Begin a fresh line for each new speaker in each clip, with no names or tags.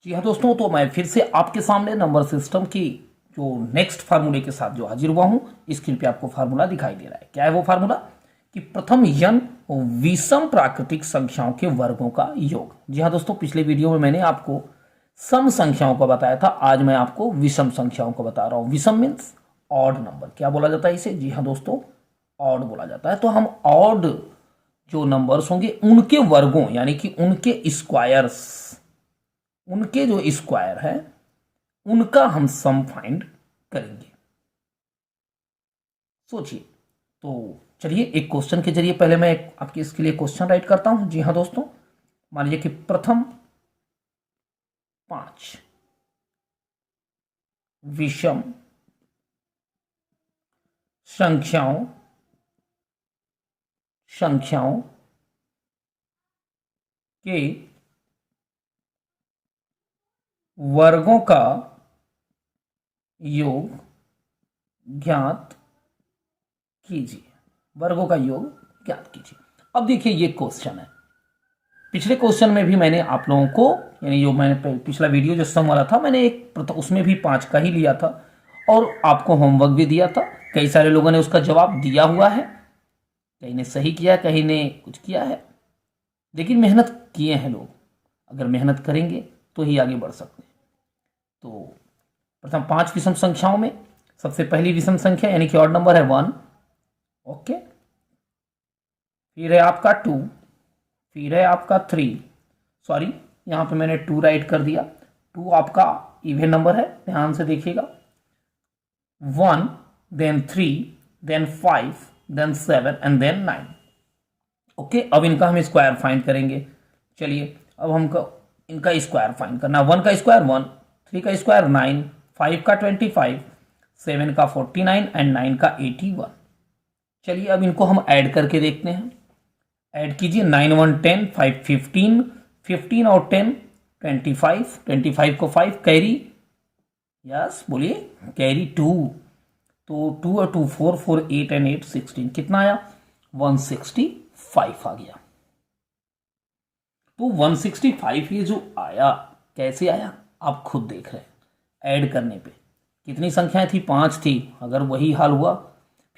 जी हाँ दोस्तों, तो मैं फिर से आपके सामने नंबर सिस्टम की जो नेक्स्ट फार्मूले के साथ जो हाजिर हुआ हूँ। स्क्रीन पे आपको फार्मूला दिखाई दे रहा है। क्या है वो फार्मूला? कि प्रथम यन विषम प्राकृतिक संख्याओं के वर्गों का योग। जी हाँ दोस्तों, पिछले वीडियो में मैंने आपको सम संख्याओं का बताया था, आज मैं आपको विषम संख्याओं को बता रहा हूँ। विषम मीन्स ऑड नंबर। क्या बोला जाता है इसे? जी हाँ दोस्तों, ऑड बोला जाता है। तो हम ऑड जो नंबर्स होंगे उनके वर्गों यानी कि उनके स्क्वायर्स, उनके जो स्क्वायर है उनका हम सम फाइंड करेंगे। सोचिए। तो चलिए एक क्वेश्चन के जरिए पहले मैं आपके इसके लिए क्वेश्चन राइट करता हूं। जी हाँ दोस्तों, मान लीजिए कि प्रथम 5 विषम संख्याओं संख्याओं के वर्गों का योग ज्ञात कीजिए। वर्गों का योग ज्ञात कीजिए। अब देखिए ये क्वेश्चन है। पिछले क्वेश्चन में भी मैंने आप लोगों को, यानी जो मैंने पिछला वीडियो जो सम वाला था, मैंने उसमें भी 5 का ही लिया था और आपको होमवर्क भी दिया था। कई सारे लोगों ने उसका जवाब दिया हुआ है, कहीं ने सही किया, कहीं ने कुछ किया है, लेकिन मेहनत किए हैं लोग। अगर मेहनत करेंगे तो ही आगे बढ़ सकते हैं। तो प्रथम 5 विषम संख्याओं में सबसे पहली विषम संख्या यानी कि ऑड नंबर है 1। ओके, फिर है आपका 2, फिर है आपका 3, सॉरी यहाँ पे मैंने 2 राइट कर दिया। 2 आपका इवन नंबर है, ध्यान से देखिएगा। 1, then 3, then 5, then 7 and then 9। Okay, अब इनका हम स्क्वायर फाइंड करेंगे। चलिए अब हमको इनका स्क्वायर फाइंड करना। 1 का स्क्वायर 1, 3 का स्क्वायर 9, 5 का 25, 7 का 49 एंड 9 का 81। चलिए अब इनको हम ऐड करके देखते हैं। ऐड कीजिए। 9 1 10, 5 15, 15 और 10 25, 25 को 5 कैरी, यस बोलिए, कैरी 2। तो 2 और 2 4, 4 8 एंड 8 16, कितना आया? 165 आ गया। तो 165 ये जो आया, कैसे आया आप खुद देख रहे हैं। ऐड करने पे कितनी संख्याएं थी? 5 थी। अगर वही हाल हुआ,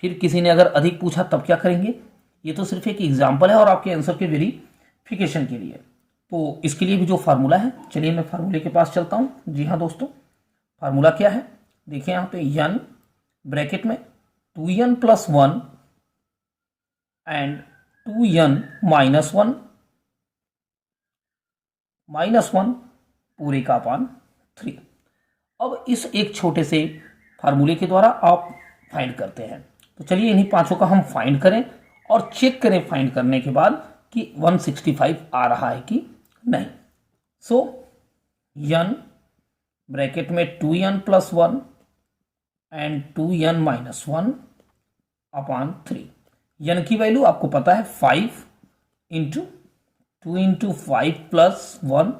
फिर किसी ने अगर अधिक पूछा तब क्या करेंगे? ये तो सिर्फ एक एग्जाम्पल है और आपके आंसर के वेरिफिकेशन के लिए। तो इसके लिए भी जो फार्मूला है, चलिए मैं फार्मूले के पास चलता हूं। जी हाँ दोस्तों, फार्मूला क्या है? देखिए यहाँ पे यन ब्रैकेट में 2n plus 1 and 2n minus one पूरे का अपान 3। अब इस एक छोटे से फार्मूले के द्वारा आप फाइंड करते हैं। तो चलिए इन्हीं पांचों का हम फाइंड करें और चेक करें फाइंड करने के बाद कि 165 आ रहा है कि नहीं। सो यन ब्रैकेट में 2n plus 1 and 2n minus 1 अपान 3। यन की वैल्यू आपको पता है 5 into 2 into 5 plus 1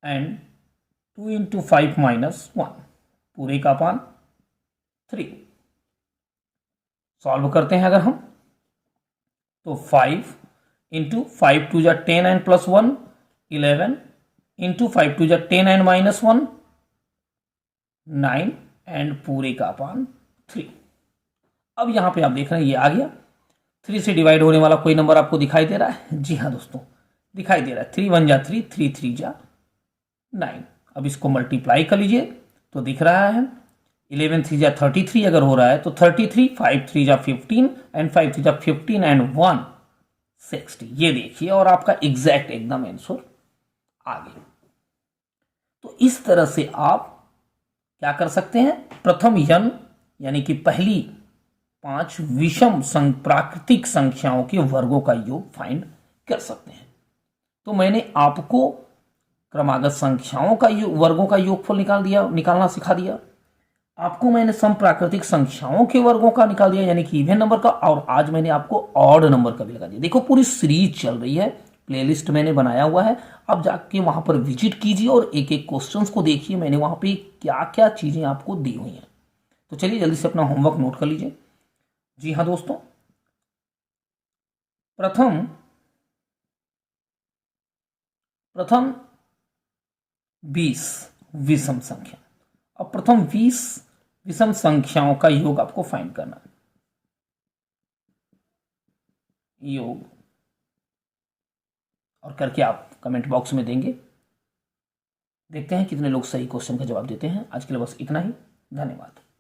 and 2 into 5 minus 1 पूरे का अपान 3। सॉल्व करते हैं अगर हम, तो 5 इंटू 5 टू जा 10 एंड प्लस 1 11 इंटू 5 टू जा 10 एंड माइनस 1 9 एंड पूरे का अपान 3। अब यहां पे आप देख रहे हैं ये आ गया। 3 से डिवाइड होने वाला कोई नंबर आपको दिखाई दे रहा है? जी हाँ दोस्तों, दिखाई दे रहा है। 3 1 जा 3, 3 3 जा 9। अब इसको मल्टीप्लाई कर लीजिए तो दिख रहा है 11 3 जा 33 अगर हो रहा है तो 33, 5 3 जा 15 एंड 5 3 जा 15 एंड 1 60। ये देखिए और आपका एग्जैक्ट एकदम आंसर आ गया। तो इस तरह से आप क्या कर सकते हैं? प्रथम यन यानी कि पहली 5 विषम प्राकृतिक संख्याओं के वर्गों का योग फाइंड कर सकते हैं। तो मैंने आपको क्रमागत संख्याओं का वर्गों का योगफल निकालना सिखा दिया। आपको मैंने सम प्राकृतिक संख्याओं के वर्गों का निकाल दिया यानी कि इवन नंबर का, और आज मैंने आपको ऑड नंबर का भी लगा दिया। देखो पूरी सीरीज चल रही है, प्लेलिस्ट मैंने बनाया हुआ है। अब जाके वहां पर विजिट कीजिए और एक एक क्वेश्चंस को देखिए, मैंने वहां पे क्या क्या चीजें आपको दी हुई हैं। तो चलिए जल्दी से अपना होमवर्क नोट कर लीजिए। जी हाँ दोस्तों, प्रथम 20 विषम संख्या। अब प्रथम 20 विषम संख्याओं का योग आपको फाइंड करना है। योग और करके आप कमेंट बॉक्स में देंगे। देखते हैं कितने लोग सही क्वेश्चन का जवाब देते हैं। आज के लिए बस इतना ही। धन्यवाद।